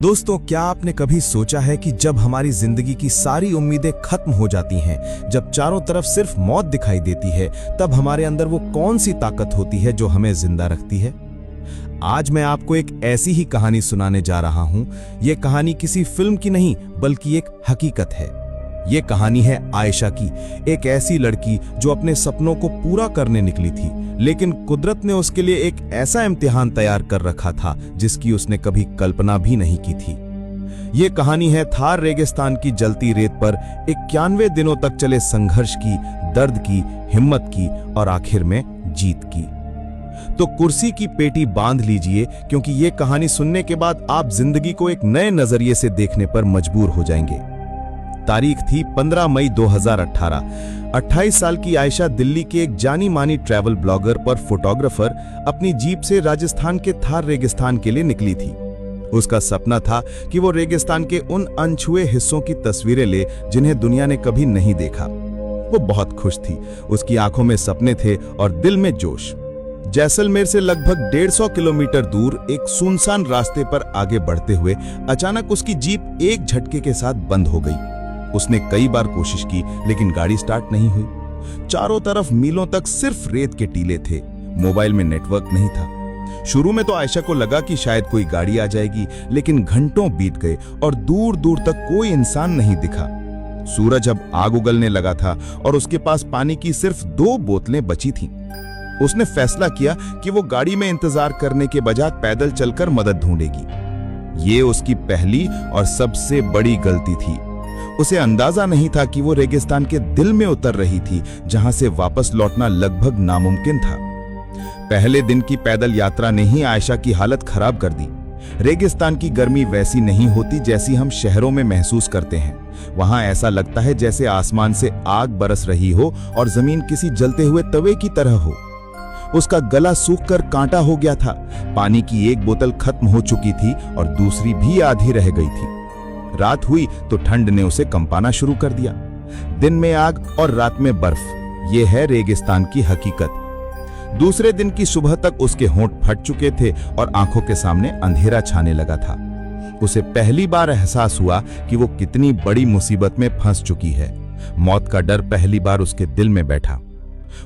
दोस्तों, क्या आपने कभी सोचा है कि जब हमारी जिंदगी की सारी उम्मीदें खत्म हो जाती हैं, जब चारों तरफ सिर्फ मौत दिखाई देती है, तब हमारे अंदर वो कौन सी ताकत होती है जो हमें जिंदा रखती है? आज मैं आपको एक ऐसी ही कहानी सुनाने जा रहा हूं। यह कहानी किसी फिल्म की नहीं, बल्कि एक हकीकत है। ये कहानी है आयशा की, एक ऐसी लड़की जो अपने सपनों को पूरा करने निकली थी, लेकिन कुदरत ने उसके लिए एक ऐसा इम्तिहान तैयार कर रखा था जिसकी उसने कभी कल्पना भी नहीं की थी। ये कहानी है थार रेगिस्तान की जलती रेत पर 91 दिनों तक चले संघर्ष की, दर्द की, हिम्मत की और आखिर में जीत की। तो कुर्सी की पेटी बांध लीजिए, क्योंकि ये कहानी सुनने के बाद आप जिंदगी को एक नए नजरिए से देखने पर मजबूर हो जाएंगे। तारीख थी 15 मई 2018। 28 साल की आयशा दिल्ली के एक जानी मानी ट्रैवल ब्लॉगर पर फोटोग्राफर अपनी जीप से राजस्थान के थार रेगिस्तान के लिए निकली थी। उसका सपना था कि वो रेगिस्तान के उन अनछुए हिस्सों की तस्वीरें ले जिन्हें दुनिया ने कभी नहीं देखा। वो बहुत खुश थी, उसकी आंखों में सपने थे और दिल में जोश। जैसलमेर से लगभग 150 किलोमीटर दूर एक सुनसान रास्ते पर आगे बढ़ते हुए अचानक उसकी जीप एक झटके के साथ बंद हो गई। उसने कई बार कोशिश की, लेकिन गाड़ी स्टार्ट नहीं हुई। चारों तरफ मीलों तक सिर्फ रेत के टीले थे, मोबाइल में नेटवर्क नहीं था। शुरू में तो आयशा को लगा कि शायद कोई गाड़ी आ जाएगी, लेकिन घंटों बीत गए और दूर दूर तक कोई इंसान नहीं दिखा। सूरज अब आग उगलने लगा था और उसके पास पानी की सिर्फ 2 बोतलें बची थीं। उसने फैसला किया कि वो गाड़ी में इंतजार करने के बजाय पैदल चलकर मदद ढूंढेगी। ये उसकी पहली और सबसे बड़ी गलती थी। उसे अंदाजा नहीं था कि वो रेगिस्तान के दिल में उतर रही थी, जहां से वापस लौटना लगभग नामुमकिन था। पहले दिन की पैदल यात्रा ने ही आयशा की हालत खराब कर दी। रेगिस्तान की गर्मी वैसी नहीं होती जैसी हम शहरों में महसूस करते हैं। वहां ऐसा लगता है जैसे आसमान से आग बरस रही हो और जमीन किसी जलते हुए तवे की तरह हो। उसका गला सूखकर कांटा हो गया था। पानी की एक बोतल खत्म हो चुकी थी और दूसरी भी आधी रह गई थी। रात हुई तो ठंड ने उसे कंपाना शुरू कर दिया। दिन में आग और रात में बर्फ। यह है रेगिस्तान की हकीकत। दूसरे दिन की सुबह तक उसके होंठ फट चुके थे और आंखों के सामने अंधेरा छाने लगा था। उसे पहली बार एहसास हुआ कि वो कितनी बड़ी मुसीबत में फंस चुकी है। मौत का डर पहली बार उसके दिल में बैठा।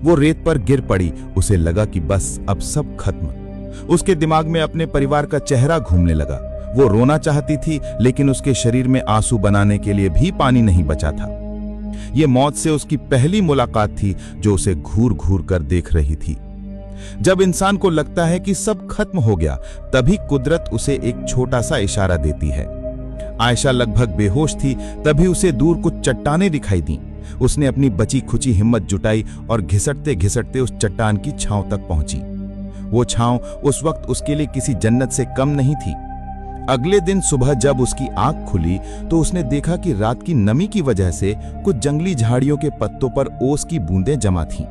वो रेत पर गिर पड़ी। उसे लगा कि बस अब सब खत्म। उसके दिमाग में अपने परिवार का चेहरा घूमने लगा। वो रोना चाहती थी, लेकिन उसके शरीर में आंसू बनाने के लिए भी पानी नहीं बचा था। ये मौत से उसकी पहली मुलाकात थी जो उसे घूर घूर कर देख रही थी। जब इंसान को लगता है कि सब खत्म हो गया, तभी कुदरत उसे एक छोटा सा इशारा देती है। आयशा लगभग बेहोश थी, तभी उसे दूर कुछ चट्टानें दिखाई दी। उसने अपनी बची खुची हिम्मत जुटाई और घिसटते घिसटते उस चट्टान की छांव तक पहुंची। वो छांव उस वक्त उसके लिए किसी जन्नत से कम नहीं थी। अगले दिन सुबह जब उसकी आंख खुली तो उसने देखा कि रात की नमी की वजह से कुछ जंगली झाड़ियों के पत्तों पर ओस की बूंदें जमा थीं।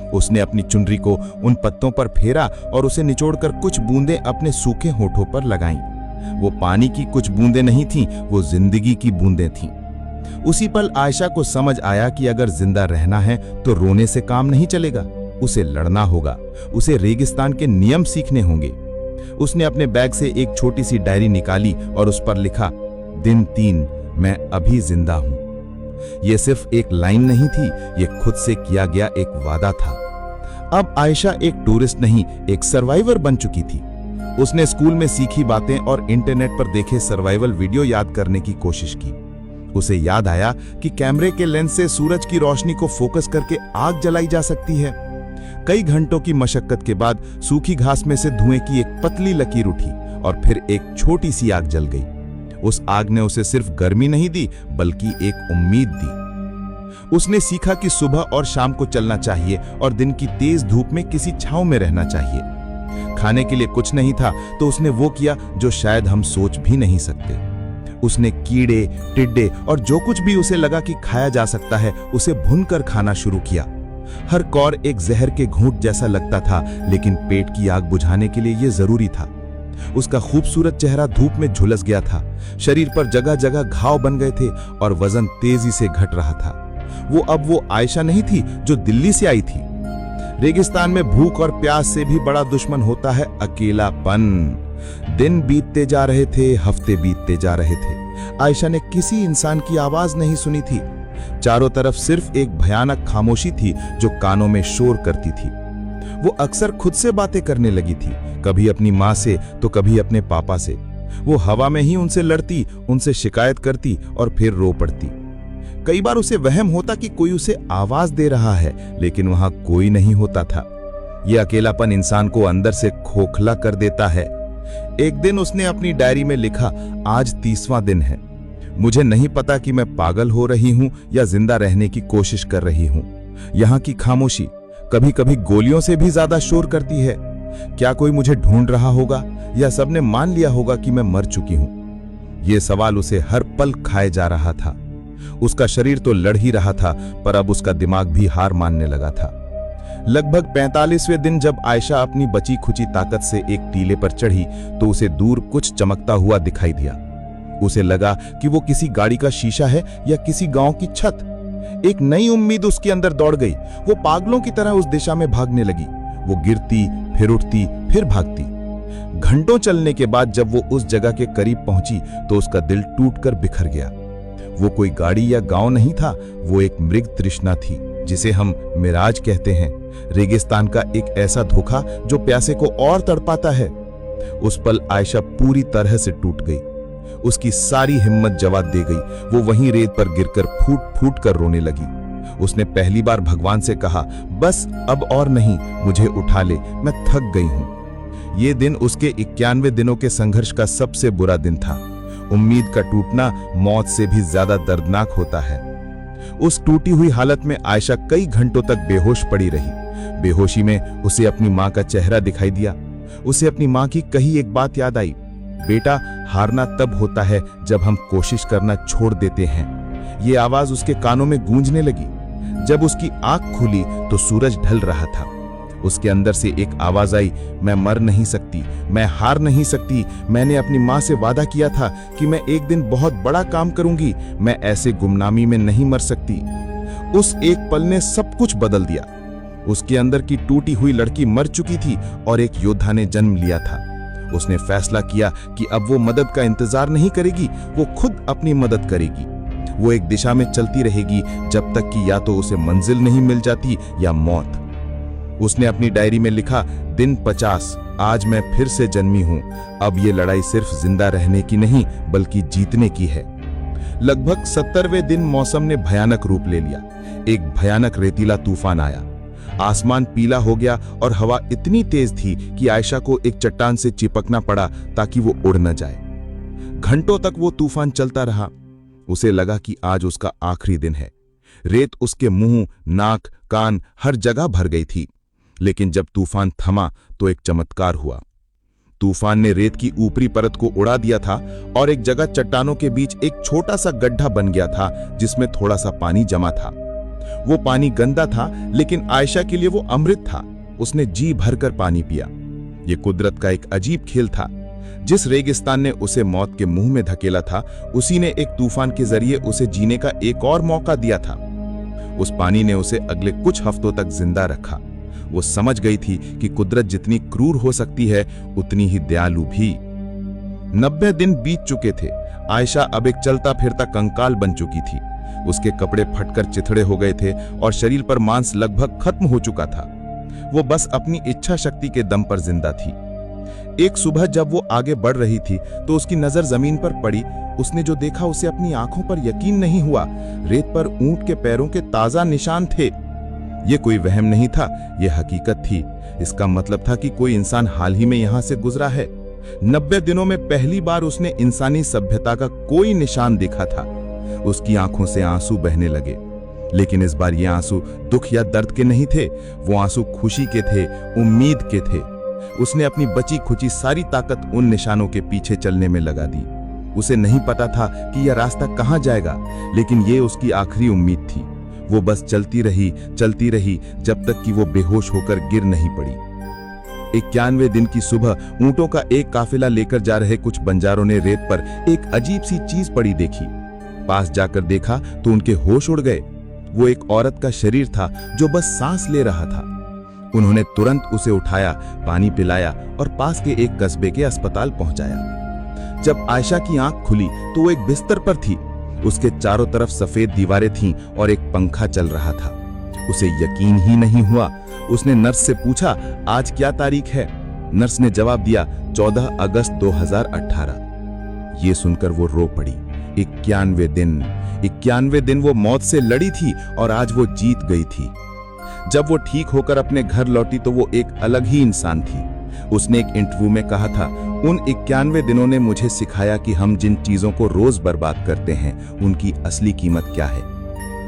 उसने अपनी चुनरी को उन पत्तों पर फेरा और उसे निचोड़कर कुछ बूंदें अपने सूखे होठों पर लगाईं। वो पानी की कुछ बूंदें नहीं थीं, वो जिंदगी की बूंदें थीं। उसी पल आयशा को समझ आया कि अगर जिंदा रहना है तो रोने से काम नहीं चलेगा। उसे लड़ना होगा। उसे रेगिस्तान के नियम सीखने होंगे। उसने अपने बैग से एक छोटी सी डायरी निकाली और उस पर लिखा, दिन 3, मैं अभी जिंदा हूं। यह सिर्फ एक लाइन नहीं थी, यह खुद से किया गया एक वादा था। अब आयशा एक टूरिस्ट नहीं, एक सर्वाइवर बन चुकी थी। उसने स्कूल में सीखी बातें और इंटरनेट पर देखे सर्वाइवल वीडियो याद करने की कोशिश की। उसे याद आया कि कैमरे के लेंस से सूरज की रोशनी को फोकस करके आग जलाई जा सकती है। कई घंटों की मशक्कत के बाद सूखी घास में से धुएं की एक पतली लकीर उठी और फिर एक छोटी सी आग जल गई। उस आग ने उसे सिर्फ गर्मी नहीं दी, बल्कि एक उम्मीद दी। उसने सीखा कि सुबह और शाम को चलना चाहिए और दिन की तेज धूप में किसी छांव में रहना चाहिए। खाने के लिए कुछ नहीं था तो उसने वो किया जो शायद हम सोच भी नहीं सकते। उसने कीड़े, टिड्डे और जो कुछ भी उसे लगा कि खाया जा सकता है, उसे भूनकर खाना शुरू किया। हर कौर एक जहर के घूंट जैसा लगता था, लेकिन पेट की आग बुझाने के लिए यह जरूरी था। उसका खूबसूरत चेहरा धूप में झुलस गया था। शरीर पर जगह जगह घाव बन गए थे और वजन तेजी से घट रहा था। अब वो आयशा नहीं थी जो दिल्ली से आई थी। रेगिस्तान में भूख और प्यास से भी बड़ा दुश्मन होता है अकेलापन। दिन बीतते जा रहे थे, हफ्ते बीतते जा रहे थे। आयशा ने किसी इंसान की आवाज नहीं सुनी थी। चारों तरफ सिर्फ एक भयानक खामोशी थी जो कानों में शोर करती थी। वो अक्सर खुद से बातें करने लगी थी, कभी अपनी माँ से तो कभी अपने पापा से। वो हवा में ही उनसे लड़ती, उनसे शिकायत करती और फिर रो पड़ती। कई बार उसे वहम होता कि कोई उसे आवाज दे रहा है, लेकिन वहां कोई नहीं होता था। यह अकेलापन इंसान को अंदर से खोखला कर देता है। एक दिन उसने अपनी डायरी में लिखा, आज 30वां दिन है। मुझे नहीं पता कि मैं पागल हो रही हूं या जिंदा रहने की कोशिश कर रही हूं। यहां की खामोशी कभी कभी गोलियों से भी ज्यादा शोर करती है। क्या कोई मुझे ढूंढ रहा होगा या सबने मान लिया होगा कि मैं मर चुकी हूं? यह सवाल उसे हर पल खाए जा रहा था। उसका शरीर तो लड़ ही रहा था, पर अब उसका दिमाग भी हार मानने लगा था। लगभग 45वें दिन जब आयशा अपनी बची खुची ताकत से एक टीले पर चढ़ी तो उसे दूर कुछ चमकता हुआ दिखाई दिया। उसे लगा कि वो किसी गाड़ी का शीशा है या किसी गांव की छत। एक नई उम्मीद उसके अंदर दौड़ गई। वो पागलों की तरह उस दिशा में भागने लगी। वो गिरती, फिर उठती, फिर भागती। घंटों चलने के बाद जब वो उस जगह के करीब पहुंची तो उसका दिल टूटकर बिखर गया। वो कोई गाड़ी या गांव नहीं था, वो एक मृग तृष्णा थी, जिसे हम मिराज कहते हैं। रेगिस्तान का एक ऐसा धोखा जो प्यासे को और तड़पाता है। उस पल आयशा पूरी तरह से टूट गई। उसकी सारी हिम्मत जवाब दे गई। वो वहीं रेत पर गिरकर फूट फूट कर रोने लगी। उसने पहली बार भगवान से कहा, बस अब और नहीं, मुझे उठा ले, मैं थक गई हूं। ये दिन उसके 91 दिनों के संघर्ष का सबसे बुरा दिन था। उम्मीद का टूटना मौत से भी ज्यादा दर्दनाक होता है। उस टूटी हुई हालत में आयशा कई घंटों तक बेहोश पड़ी रही। बेहोशी में उसे अपनी मां का चेहरा दिखाई दिया। उसे अपनी मां की कही एक बात याद आई, बेटा, हारना तब होता है जब हम कोशिश करना छोड़ देते हैं। ये आवाज उसके कानों में गूंजने लगी। जब उसकी आंख खुली तो सूरज ढल रहा था। उसके अंदर से एक आवाज आई, मैं मर नहीं सकती, मैं हार नहीं सकती। मैंने अपनी मां से वादा किया था कि मैं एक दिन बहुत बड़ा काम करूंगी। मैं ऐसे गुमनामी में नहीं मर सकती। उस एक पल ने सब कुछ बदल दिया। उसके अंदर की टूटी हुई लड़की मर चुकी थी और एक योद्धा ने जन्म लिया था। उसने फैसला किया कि अब वो मदद का इंतजार नहीं करेगी, वो खुद अपनी मदद करेगी। वो एक दिशा में चलती रहेगी जब तक कि या तो उसे मंजिल नहीं मिल जाती या मौत। उसने अपनी डायरी में लिखा, दिन 50, आज मैं फिर से जन्मी हूं। अब ये लड़ाई सिर्फ जिंदा रहने की नहीं बल्कि जीतने की है। लगभग 70वें दिन मौसम ने भयानक रूप ले लिया। एक भयानक रेतीला तूफान आया। आसमान पीला हो गया और हवा इतनी तेज थी कि आयशा को एक चट्टान से चिपकना पड़ा ताकि वो उड़ न जाए। घंटों तक वो तूफान चलता रहा। उसे लगा कि आज उसका आखिरी दिन है। रेत उसके मुंह, नाक, कान हर जगह भर गई थी। लेकिन जब तूफान थमा तो एक चमत्कार हुआ। तूफान ने रेत की ऊपरी परत को उड़ा दिया था और एक जगह चट्टानों के बीच एक छोटा सा गड्ढा बन गया था जिसमें थोड़ा सा पानी जमा था। वो पानी गंदा था, लेकिन आयशा के लिए वो अमृत था। उसने जी भरकर पानी पिया। ये कुदरत का एक अजीब खेल था। जिस रेगिस्तान ने उसे मौत के मुंह में धकेला था, उसी ने एक तूफान के जरिए उसे जीने का एक और मौका दिया था। उस पानी ने उसे अगले कुछ हफ्तों तक जिंदा रखा। वो समझ गई थी कि कुदरत जितनी क्रूर हो सकती है, उतनी ही दयालु भी। 90 दिन बीत चुके थे। आयशा अब एक चलता फिरता कंकाल बन चुकी थी। उसके कपड़े फटकर चिथड़े हो गए थे और शरीर पर मांस लगभग खत्म हो चुका था। वो बस अपनी इच्छा शक्ति के दम पर जिंदा थी। एक सुबह जब वो आगे बढ़ रही थी तो उसकी नजर जमीन पर पड़ी। उसने जो देखा उसे अपनी आंखों पर यकीन नहीं हुआ। रेत पर ऊंट के पैरों के ताजा निशान थे। ये कोई वहम नहीं था, ये हकीकत थी। इसका मतलब था कि कोई इंसान हाल ही में यहां से गुजरा है। 90 दिनों में पहली बार उसने इंसानी सभ्यता का कोई निशान देखा था। उसकी आंखों से आंसू बहने लगे, लेकिन इस बार ये आंसू दुख या दर्द के नहीं थे। वो आंसू खुशी के थे, उम्मीद के थे। उसने अपनी बची खुची सारी ताकत उन निशानों के पीछे चलने में लगा दी। उसे नहीं पता था कि यह रास्ता कहां जाएगा, लेकिन ये उसकी आखिरी उम्मीद थी। वो बस चलती रही जब तक कि वो बेहोश होकर गिर नहीं पड़ी। 91वें दिन की सुबह ऊंटों का एक काफिला लेकर जा रहे कुछ बंजारों ने रेत पर एक अजीब सी चीज पड़ी देखी। पास जाकर देखा तो उनके होश उड़ गए। वो एक औरत का शरीर था जो बस सांस ले रहा था। उन्होंने तुरंत उसे उठाया, पानी पिलाया और पास के एक कस्बे के अस्पताल पहुंचाया। जब आयशा की आंख खुली तो वो एक बिस्तर पर थी। उसके चारों तरफ सफेद दीवारें थीं और एक पंखा चल रहा था। उसे यकीन ही नहीं हुआ। उसने नर्स से पूछा, आज क्या तारीख है? नर्स ने जवाब दिया, 14 अगस्त 2018। ये सुनकर वो रो पड़ी। 91 दिन वो मौत से लड़ी थी और आज वो जीत गई थी। जब वो ठीक होकर अपने घर लौटी तो वो एक अलग ही इंसान थी। उसने एक इंटरव्यू में कहा था, उन 91 दिनों ने मुझे सिखाया कि हम जिन चीजों को रोज बर्बाद करते हैं उनकी असली कीमत क्या है।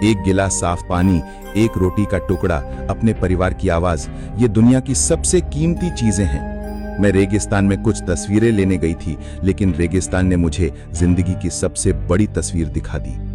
एक गिलास साफ पानी, एक रोटी का टुकड़ा, अपने परिवार की आवाज, ये दुनिया की सबसे कीमती चीजें हैं। मैं रेगिस्तान में कुछ तस्वीरें लेने गई थी, लेकिन रेगिस्तान ने मुझे जिंदगी की सबसे बड़ी तस्वीर दिखा दी।